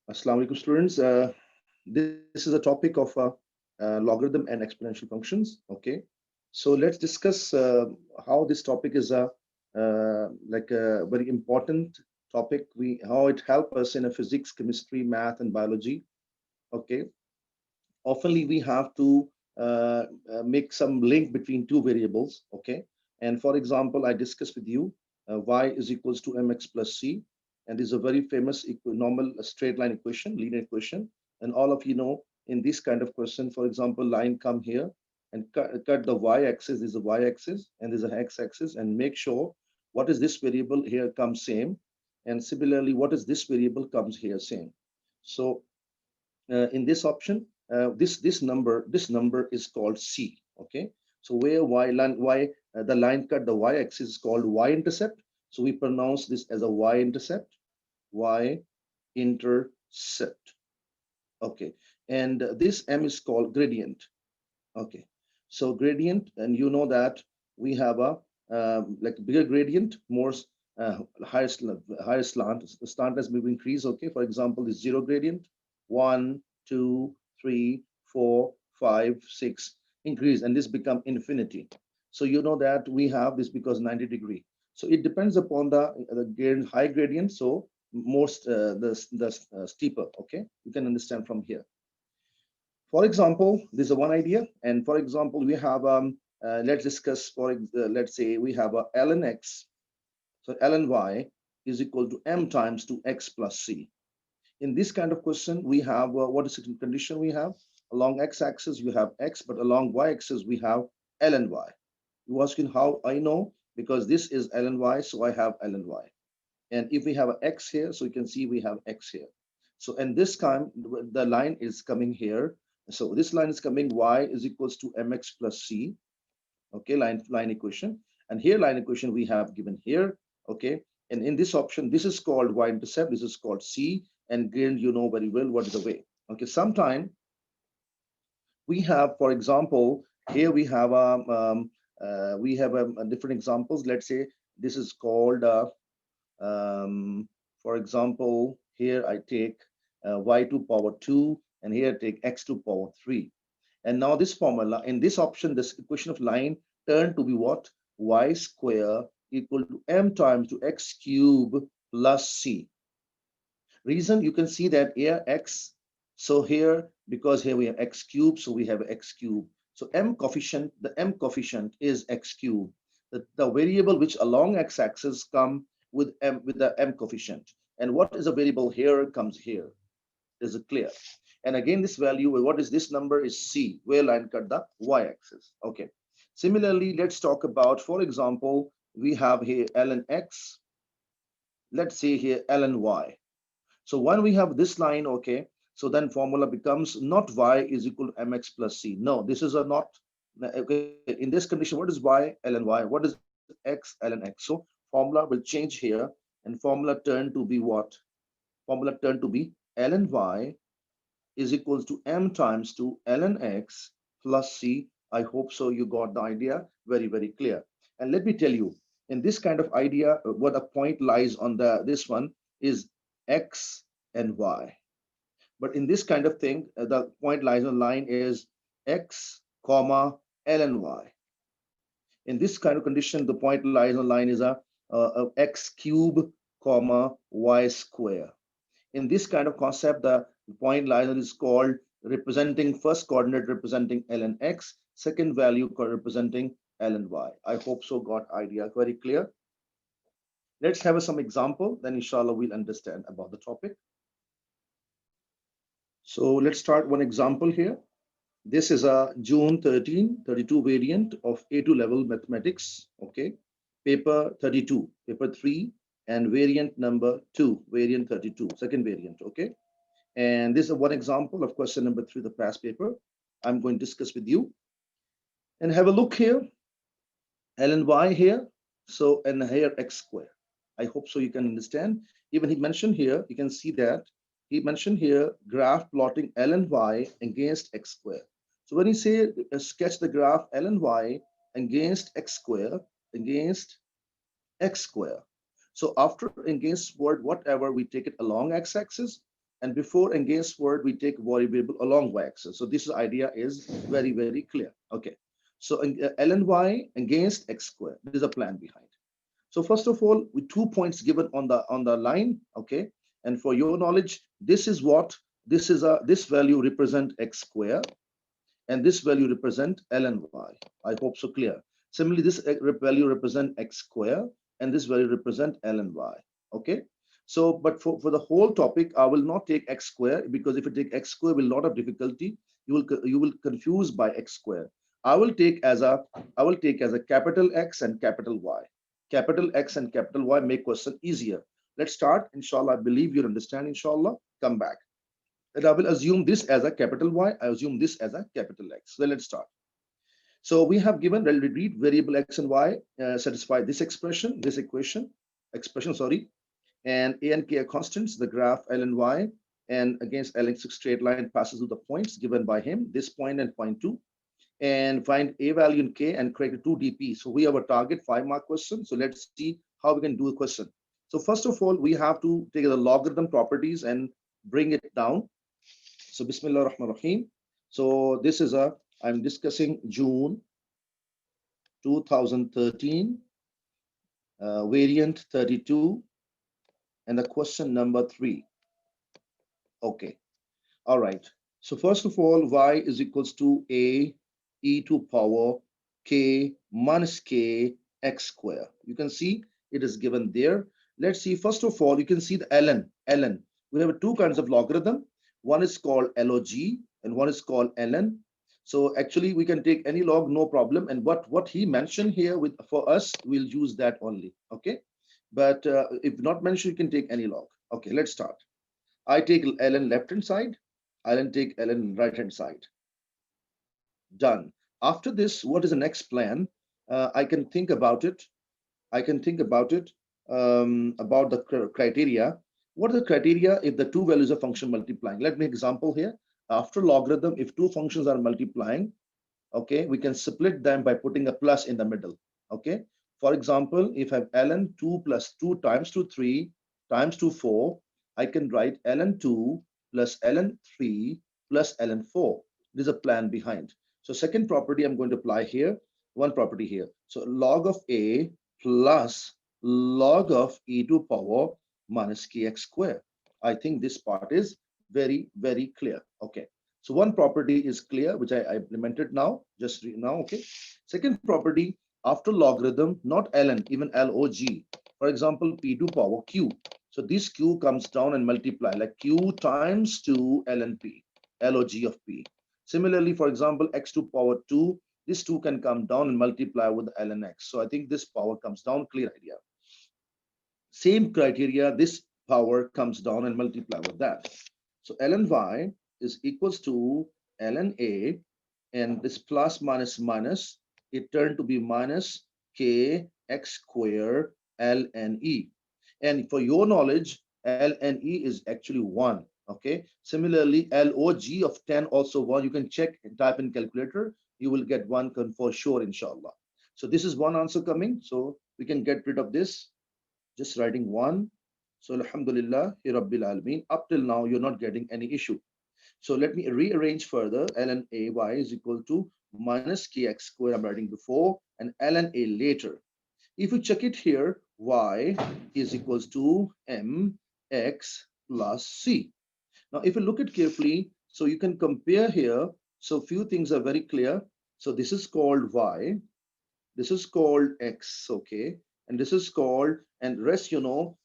Assalamu alaikum, students. This is a topic of logarithm and exponential functions. Okay, so let's discuss how this topic is a like a very important topic. We how it helps us in a physics, chemistry, math, and biology. Okay, oftenly we have to make some link between two variables. Okay, and for example, I discussed with you y is equals to mx plus c, and this is a very famous normal straight line equation, linear equation. And all of you know, in this kind of question, for example, line come here and cut the y-axis. This is the y-axis and this is a x-axis, and make sure what is this variable here comes same, and similarly what is this variable comes here same. So in this option, this number is called C. Okay, so where the line cut the y-axis is called y-intercept. So we pronounce this as a y-intercept, y-intercept. Okay, and this m is called gradient. Okay, so gradient, and you know that we have a like bigger gradient, more higher slant as we increase. Okay, for example, this zero gradient, one, two, three, four, five, six, increase, and this become infinity. So you know that we have this because 90 degree. So it depends upon the high gradient. So most the steeper. Okay, you can understand from here. For example, this is one idea. And for example, we have let's discuss let's say we have a ln x. So ln y is equal to m times 2x plus c. In this kind of question, we have what is the condition we have? Along x-axis you have x, but along y-axis we have ln y. You asking how I know? Because this is ln y, so I have ln y. And if we have an x here, so you can see we have x here. So and this time the line is coming here. So this line is coming y is equals to mx plus c. Okay, line equation. And here line equation we have given here. Okay, and in this option, this is called y-intercept. This is called c. And again, you know very well what is the way. Okay, sometime we have, for example, here we have different examples. Let's say this is called for example, here I take y to power 2, and here I take x to power 3. And now this formula, in this option, this equation of line turned to be what? Y square equal to m times to x cube plus c. Reason, you can see that here x, so here, because here we have x cube, so we have x cube. So the m coefficient is x cube. The variable which along x-axis come with the m coefficient. And what is a variable here comes here. Is it clear? And again, this value, what is this number is c, where line cut the y-axis. Okay. Similarly, let's talk about, for example, we have here ln x. Let's say here ln y. So when we have this line, okay, so then formula becomes not y is equal to mx plus c. No, this is a not. Okay, in this condition, what is y ln y? What is x ln x? So formula will change here, and formula turn to be what? Formula turn to be ln y is equals to m times to ln x plus c. I hope so you got the idea very, very clear. And let me tell you, in this kind of idea, what a point lies on this one is x and y. But in this kind of thing, the point lies on line is x comma ln y. In this kind of condition, the point lies on line is a x cube comma y square. In this kind of concept, the point lies is called representing first coordinate representing ln x, second value representing ln y. I hope so got idea very clear. Let's have some example, then inshallah we'll understand about the topic. So let's start one example here. This is a June 13, 32 variant of A2 level mathematics. Okay, paper 32, paper 3, and variant number 2, variant 32, second variant. Okay, and this is one example of question number 3, the past paper. I'm going to discuss with you. And have a look here, ln y here, so and here x square. I hope so you can understand. Even he mentioned here, you can see that he mentioned here graph plotting ln y against x square. So when you say sketch the graph ln y against x square, against x square. So after against word whatever, we take it along x-axis. and before against word we take variable along y-axis. So this idea is very, very clear. Okay, so ln y against x square. This is a plan behind. So first of all, with 2 points given on the line, okay. And for your knowledge, this is what this value represent x square, and this value represent ln y. I hope so clear. Similarly, this value represent x square, and this value represent ln y. Okay. So, but for the whole topic, I will not take x square, because if you take x square with a lot of difficulty, you will confuse by x square. I will take as a capital X and capital Y. Capital X and capital Y make question easier. Let's start. Inshallah, I believe you understand. Inshallah, come back. And I will assume this as a capital Y. I assume this as a capital X. So let's start. So we have given, well, we read variable x and y satisfy this expression, sorry, and a and k are constants. The graph l and y, and against lx straight line passes through the points given by him, this point and point 2, and find a value in k and create a 2 dp. So we have a target 5-mark question. So let's see how we can do a question. So first of all, we have to take the logarithm properties and bring it down. So Bismillah ar-Rahman ar-Rahim. So this is I'm discussing June 2013, variant 32, and the question number 3. Okay. All right. So first of all, y is equals to a e to power k minus k x square. You can see it is given there. Let's see. First of all, you can see the ln. We have two kinds of logarithm. One is called log and one is called ln. So actually, we can take any log, no problem. And what he mentioned here with for us, we'll use that only. Okay. But if not mentioned, you can take any log. Okay, let's start. I take ln left hand side. I'll take ln right hand side. Done. After this, what is the next plan? I can think about it. I can think about it about the criteria. What are the criteria if the two values of function multiplying? Let me example here. After logarithm, if two functions are multiplying, okay, we can split them by putting a plus in the middle. Okay. For example, if I have ln 2 plus 2 times 2 3 times 2 4, I can write ln 2 plus ln 3 plus ln 4. This is a plan behind. So second property I'm going to apply here, one property here. So log of a plus log of e to power minus kx square. I think this part is very, very clear. Okay. So one property is clear, which I implemented now, just now. Okay. Second property, after logarithm, not ln, even log. For example, p to power q. So this q comes down and multiply like q times 2 ln p, log of p. Similarly, for example, x to power 2, this 2 can come down and multiply with ln x. So I think this power comes down, clear idea. Same criteria, this power comes down and multiply with that. So ln y is equals to ln a, and this plus minus minus, it turned to be minus k x square ln e. And for your knowledge, ln e is actually 1. Okay. Similarly, log of 10 also 1. You can check and type in calculator. You will get 1 for sure, inshallah. So this is one answer coming. So we can get rid of this. Just writing 1. So alhamdulillah, Rabbil Alameen. Up till now, you're not getting any issue. So let me rearrange further. Ln a y is equal to minus kx square, I'm writing before, and ln a later. If you check it here, y is equals to mx plus c. Now, if you look at carefully, so you can compare here. So few things are very clear. So this is called y. This is called x. Okay. And this is called, and rest,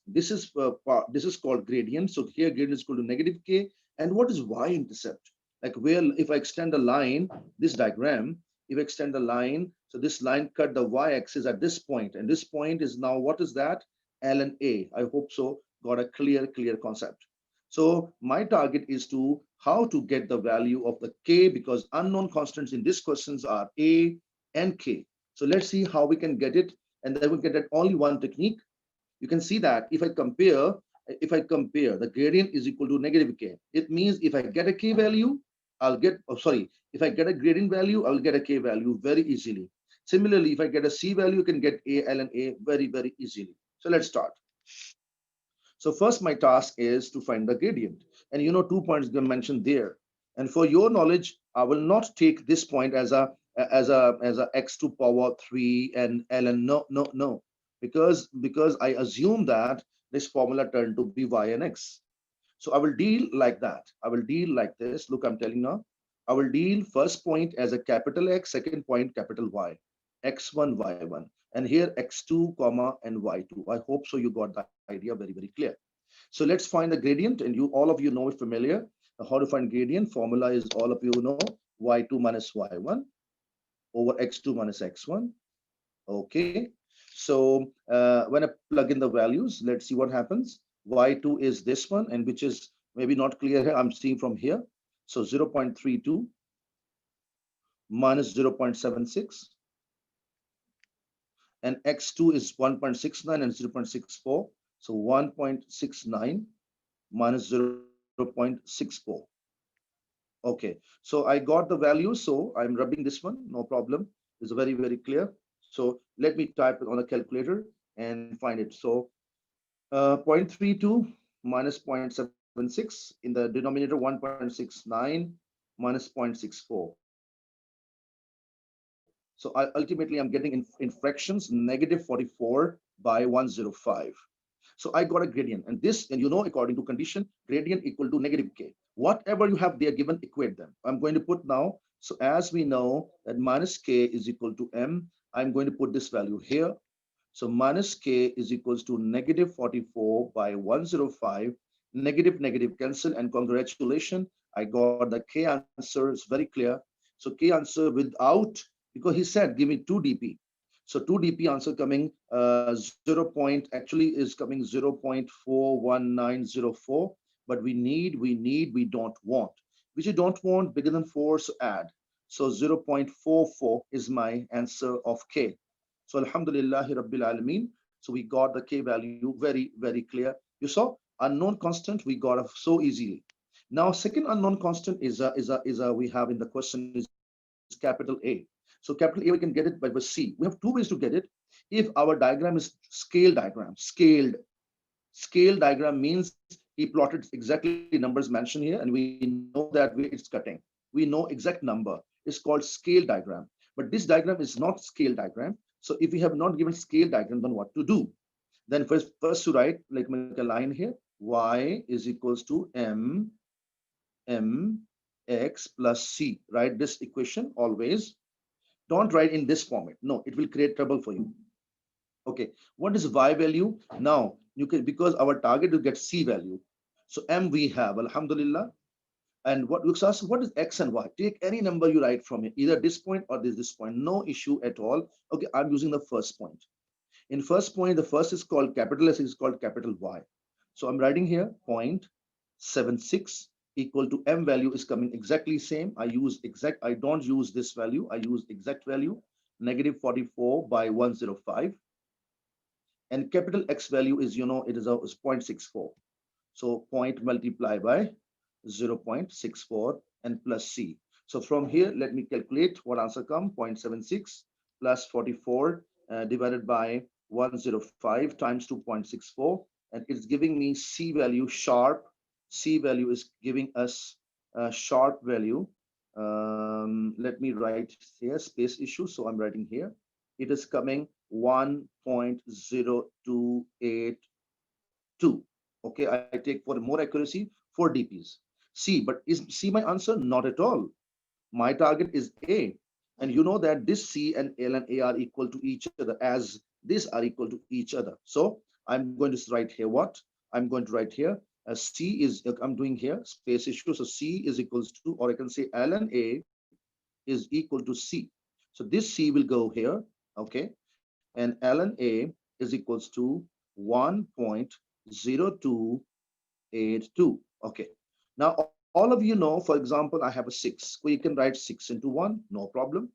this is called gradient. So here gradient is equal to negative k. And what is y-intercept? Like where, if I extend a line, this diagram, if I extend the line, so this line cut the y-axis at this point, and this point is now, what is that? ln a. I hope so. Got a clear concept. So my target is to how to get the value of the k, because unknown constants in these questions are a and k. So let's see how we can get it, and then we get at only one technique. You can see that if I compare the gradient is equal to negative k, it means if I get a k value, I'll get, if I get a gradient value, I will get a k value very easily. Similarly, if I get a c value, you can get a ln a very, very easily. So let's start. So first my task is to find the gradient. And 2 points mentioned there. And for your knowledge, I will not take this point as a x to power 3 and ln. No, no, no. Because I assume that this formula turned to be y and x. So I will deal like that. I will deal like this. Look, I'm telling now. I will deal first point as a capital X, second point capital Y, x1, y1, and here x2, comma and y2. I hope so. You got the idea very, very clear. So let's find the gradient, and all of you know it familiar. How to find gradient formula is all of you know y2 minus y1 over x2 minus x1. Okay. So when I plug in the values, let's see what happens. Y2 is this one, and which is maybe not clear here. I'm seeing from here. So 0.32 minus 0.76, and x2 is 1.69 and 0.64. So 1.69 minus 0.64. Okay, so I got the value. So I'm rubbing this one, no problem. It's very, very clear. So let me type it on a calculator and find it. So 0.32 minus 0.76 in the denominator, 1.69 minus 0.64. So ultimately I'm getting in fractions -44 by 105. So I got a gradient, and this, and according to condition, gradient equal to negative k. Whatever you have there given, equate them. I'm going to put now. So as we know that minus k is equal to m, I'm going to put this value here. So minus k is equals to -44 by 105. Negative, negative cancel, and congratulations, I got the k answer. It's very clear. So k answer without, because he said give me 2 dp. So 2 dp answer coming 0 point, actually is coming 0.41904. But we don't want, which you don't want bigger than 4, so add. So 0.44 is my answer of k. So Alhamdulillahi Rabbil Alameen. So we got the K value very, very clear. You saw unknown constant, we got it so easily. Now, second unknown constant is we have in the question is capital A. So capital A, we can get it by C. We have two ways to get it. If our diagram is scale diagram, scale diagram means he plotted exactly numbers mentioned here, and we know that way it's cutting. We know exact number. It's called scale diagram. But this diagram is not scale diagram. So if we have not given scale diagram, then what to do? Then first to write, like make a line here. Y is equals to mx plus c. Write this equation always. Don't write in this format. No, it will create trouble for you. Okay, what is y value? Now you can, because our target will get c value. So m we have, alhamdulillah. And what looks us, what is x and y? Take any number you write from it, either this point or this point. No issue at all. Okay, I'm using the first point. In first point, the first is called capital S, is called capital Y. So I'm writing here 0.76 equal to m value is coming exactly same. I use exact, I don't use this value. I use exact value, -44 by 105. And capital X value is, it is 0.64. So point multiply by 0.64 and plus C. So from here, let me calculate what answer come. 0.76 plus 44 divided by 105 times 2.64. And it's giving me C value sharp. C value is giving us a sharp value. Let me write here space issue. So I'm writing here. It is coming 1.0282. Okay, I take for more accuracy 4 dps. C, but is C my answer? Not at all. My target is A, and you know that this C and L and A are equal to each other, as these are equal to each other. So I'm going to write here what I'm going to write here. C is, I'm doing here space issue. So C is equals to, or I can say L and A is equal to C. So this C will go here. Okay, and ln A is equals to 1.0282. Okay. Now, all of you know, for example, I have a 6. So you can write 6 into 1, no problem.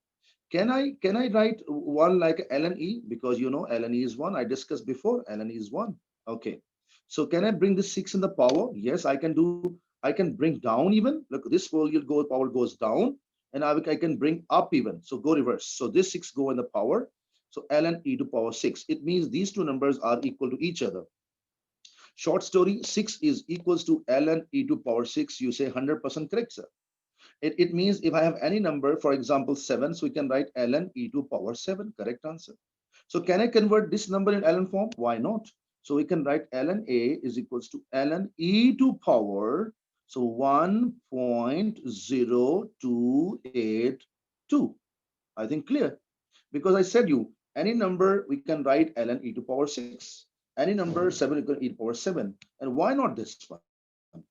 Can I write 1 like ln E? Because ln E is 1. I discussed before, ln E is 1. Okay. So can I bring this 6 in the power? Yes, I can do. I can bring down even. Look, this will go, power goes down, and I can bring up even. So go reverse. So this 6 go in the power. So ln E to power 6. It means these two numbers are equal to each other. Short story, 6 is equals to ln e to power 6. You say 100% correct, sir. It means if I have any number, for example, 7, so we can write ln e to power 7, correct answer. So can I convert this number in ln form? Why not? So we can write ln a is equals to ln e to power, so 1.0282. I think clear. Because I said you, any number we can write ln e to power 6. Any number 7 equal e to power 7. And why not this one?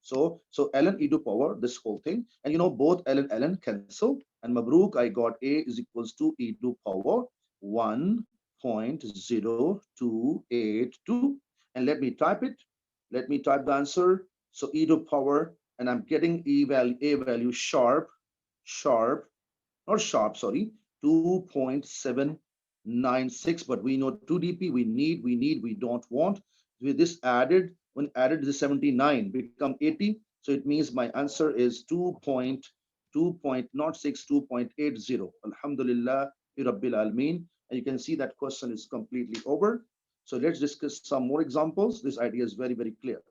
So ln e to power, this whole thing. And both ln cancel. And Mabruk, I got a is equals to e to power 1.0282. And let me type it. Let me type the answer. So e to power, and I'm getting a value sharp, not sharp, sorry, 2.796. But we know 2 dp, we don't want. With this added, when added the 79 become 80. So it means my answer is 2.2.80. Alhamdulillah Rabbil Alameen. And you can see that question is completely over. So let's discuss some more examples. This idea is very, very clear.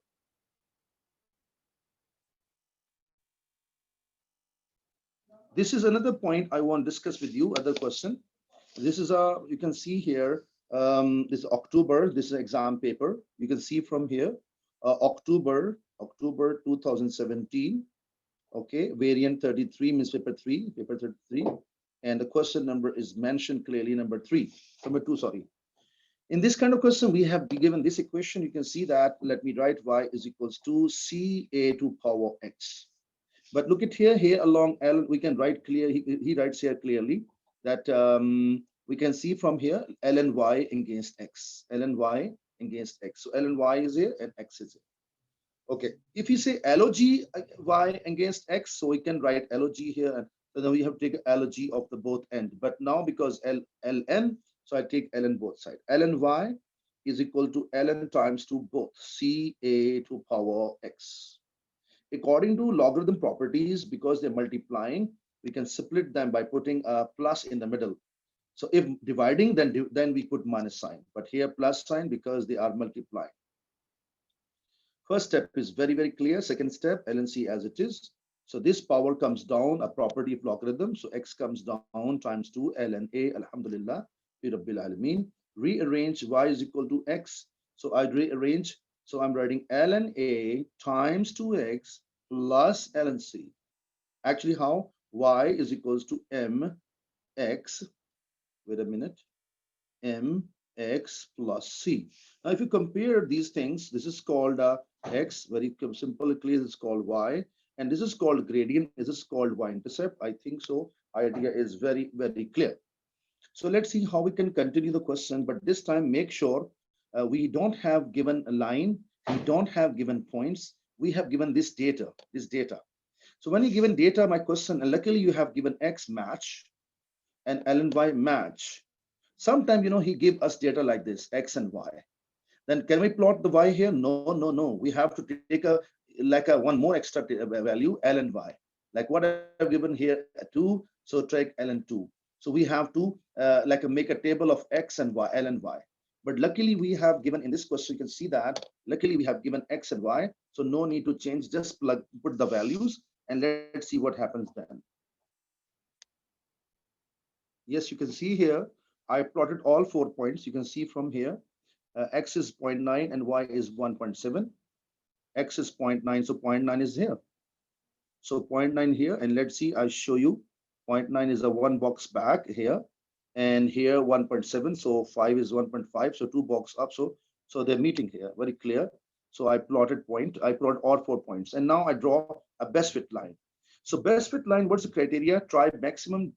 This is another point I want to discuss with you. Other question. This is you can see here, this is October. This is exam paper. You can see from here, October 2017. Okay, variant 33 means paper 33. And the question number is mentioned clearly, number 2, sorry. In this kind of question, we have given this equation. You can see that, let me write y is equals to ca to power x. But look at here along L, we can write clear, he writes here clearly that we can see from here ln y against x, ln y against x. So ln y is here and x is here. Okay, if you say log y against x, so we can write log here, and so then we have to take log of the both end. But now because ln, so I take ln both side. Ln y is equal to ln times to both ca to power x. According to logarithm properties, because they're multiplying, we can split them by putting a plus in the middle. So if dividing, then we put minus sign. But here plus sign because they are multiplying. First step is very, very clear. Second step, LNC as it is. So this power comes down, a property of logarithm. So x comes down times 2 ln a, alhamdulillah, fi rabbil alameen. Rearrange y is equal to x. So I rearrange. So I'm writing ln a times 2x plus ln c. Actually, how? Y is equals to mx. Wait a minute. Mx plus c. Now, if you compare these things, this is called x, very simple, clear, it's called y, and this is called gradient, this is called y-intercept. I think so. Idea is very, very clear. So let's see how we can continue the question, but this time make sure we don't have given a line, we don't have given points, we have given this data. So when you given data, my question, and luckily you have given x match and ln y match. Sometimes, he give us data like this, x and y. Then can we plot the y here? No. We have to take one more extra value, ln y. Like what I've given here, 2. So take ln 2. So we have to make a table of x and y, ln y. But luckily we have given in this question, you can see that luckily we have given x and y. So no need to change, just put the values and let's see what happens then. Yes, you can see here, I plotted all 4 points. You can see from here, x is 0.9 and y is 1.7. X is 0.9, so 0.9 is here. So 0.9 here, and let's see, I show you 0.9 is a 1 box back here, and here 1.7, so 5 is 1.5, so 2 box up, so they're meeting here, very clear. So I plotted all 4 points, and now I draw a best fit line. So best fit line, what's the criteria? Try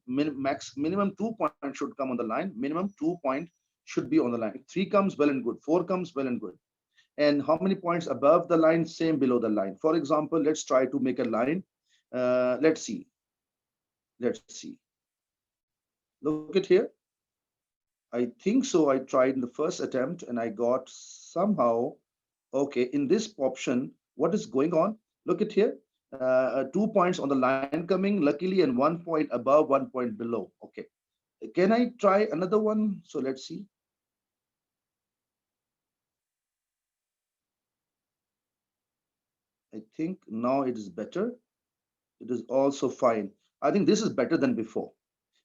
minimum 2 points should come on the line. Minimum 2 points should be on the line. If 3 comes, well and good. 4 comes, well and good. And how many points above the line? Same below the line. For example, let's try to make a line. Let's see. Look at here. I think so. I tried in the first attempt and I got somehow. Okay, in this option, what is going on? Look at here. 2 points on the line coming, luckily, and 1 point above, 1 point below. Okay. Can I try another one? So let's see. I think now it is better. It is also fine. I think this is better than before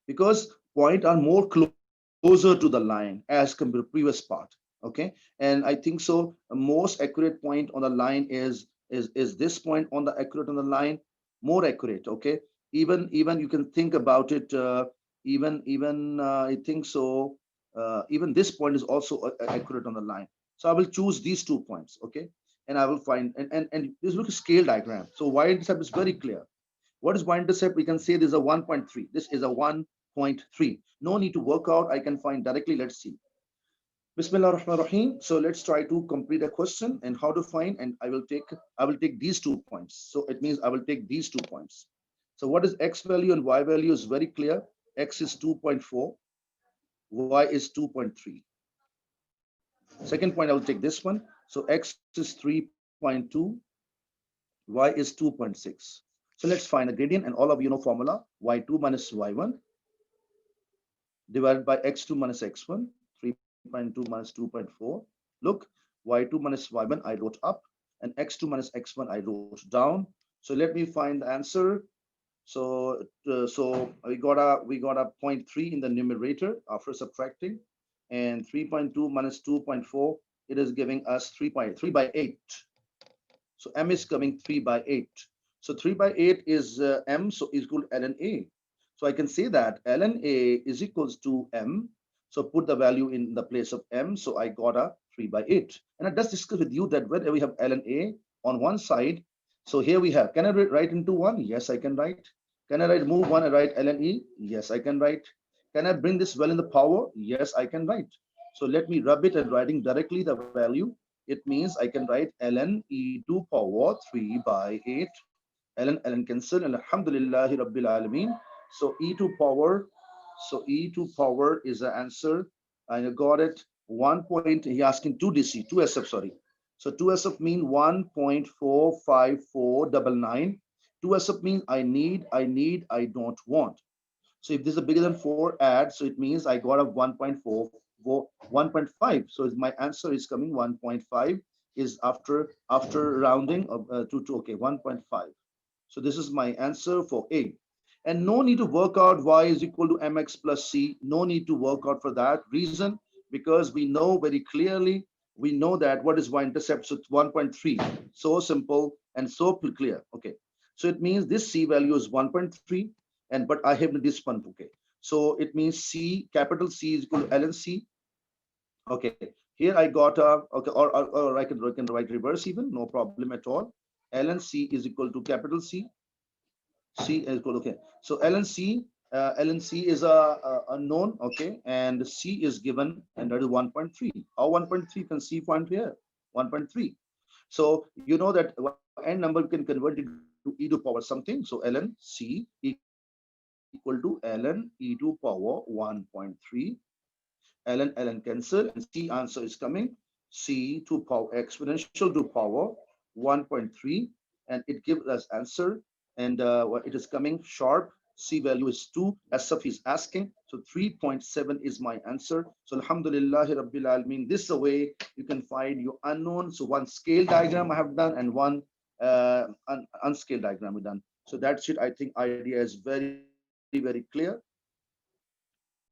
because point are more closer to the line as compared to previous part. Okay, and I think so. The most accurate point on the line is this point on the accurate on the line, more accurate. Okay, even you can think about it. Even I think so. Even this point is also accurate on the line. So I will choose these 2 points. Okay, and I will find and this look scale diagram. So y-intercept is very clear. What is y-intercept? We can say this is a 1.3. This is a 1.3. No need to work out. I can find directly. Let's see. Bismillah ar-Rahman ar-Rahim. So let's try to complete a question and how to find. And I will take these 2 points. So it means I will take these 2 points. So what is x value and y value is very clear. X is 2.4, y is 2.3. Second point, I will take this one. So x is 3.2, y is 2.6. So let's find the gradient, and all of you know formula y2 minus y1 divided by x2 minus x1, 3.2 minus 2.4. Look, y2 minus y1 I wrote up, and x2 minus x1 I wrote down. So let me find the answer. So we got a point 0.3 in the numerator after subtracting, and 3.2 minus 2.4, it is giving us 3.3 by 8. So m is coming 3 by 8. So 3 by 8 is m, so is equal to ln a. So I can say that ln a is equals to m. So put the value in the place of m. So I got a 3 by 8. And I just discussed with you that whenever we have ln a on one side, so here we have, can I write into 1? Yes, I can write. Can I write move 1 and write ln e? Yes, I can write. Can I bring this well in the power? Yes, I can write. So let me rub it and writing directly the value. It means I can write ln e to power 3 by 8. Ln cancel, and alhamdulillahi rabbil alameen. So e to power, so e to power is the answer. I got it. 1 point, he asking 2dc, 2sf, sorry. So 2sf mean 1.45499. 2sf means I don't want. So if this is bigger than 4, add. So it means I got a 1.4, 1.5. So my answer is coming 1.5 is after rounding to okay 1.5. So this is my answer for A. And no need to work out y is equal to mx plus c. No need to work out for that reason, because we know very clearly, we know that what is y-intercept, so it's 1.3. So simple and so clear. Okay. So it means this c value is 1.3, and but I have this one. Okay. So it means c, capital C is equal to ln c. Okay. Here I got a, okay, or I can write reverse even, no problem at all. ln c is equal to capital C. C is equal, okay. So LNC is a unknown, okay, and C is given, and that is 1.3. How 1.3 can C find here? 1.3. So you know that n number can convert it to e to power something. So ln C equal to ln e to power 1.3. Ln cancel, and C answer is coming C to power exponential to power 1.3, and it gives us answer. And it is coming sharp. C value is 2 as Saf is asking. So 3.7 is my answer. So alhamdulillah rabbil alameen. This is a way you can find your unknown. So one scale diagram I have done, and one unscale diagram we done. So that's it. I think idea is very very clear.